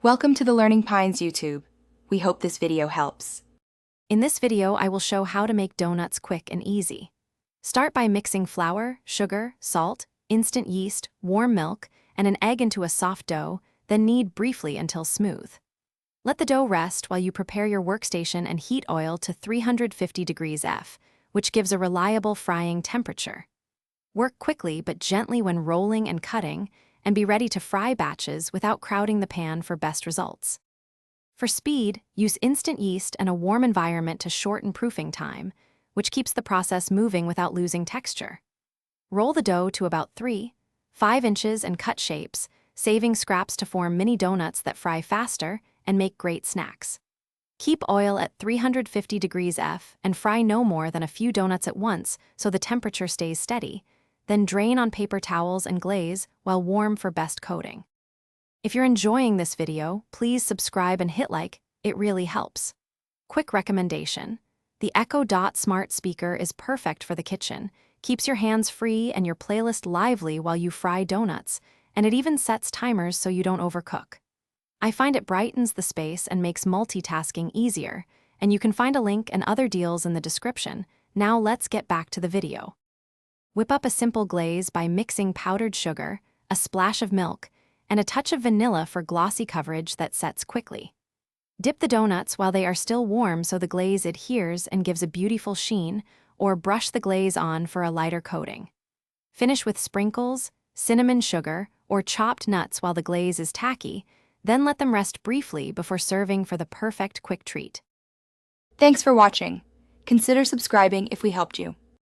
Welcome to the Learning Pines YouTube. We hope this video helps. In this video, I will show how to make donuts quick and easy. Start by mixing flour, sugar, salt, instant yeast, warm milk, and an egg into a soft dough, then knead briefly until smooth. Let the dough rest while you prepare your workstation and heat oil to 350 degrees F, which gives a reliable frying temperature. Work quickly but gently when rolling and cutting, and be ready to fry batches without crowding the pan for best results. For speed, use instant yeast and a warm environment to shorten proofing time, which keeps the process moving without losing texture. Roll the dough to about 3-5 inches and cut shapes, saving scraps to form mini donuts that fry faster and make great snacks. Keep oil at 350 degrees F and fry no more than a few donuts at once so the temperature stays steady. Then drain on paper towels and glaze while warm for best coating. If you're enjoying this video, please subscribe and hit like, it really helps. Quick recommendation: the Echo Dot smart speaker is perfect for the kitchen, keeps your hands free and your playlist lively while you fry donuts, and it even sets timers so you don't overcook. I find it brightens the space and makes multitasking easier, and you can find a link and other deals in the description. Now let's get back to the video. Whip up a simple glaze by mixing powdered sugar, a splash of milk, and a touch of vanilla for glossy coverage that sets quickly. Dip the donuts while they are still warm so the glaze adheres and gives a beautiful sheen, or brush the glaze on for a lighter coating. Finish with sprinkles, cinnamon sugar, or chopped nuts while the glaze is tacky, then let them rest briefly before serving for the perfect quick treat. Thanks for watching. Consider subscribing if we helped you.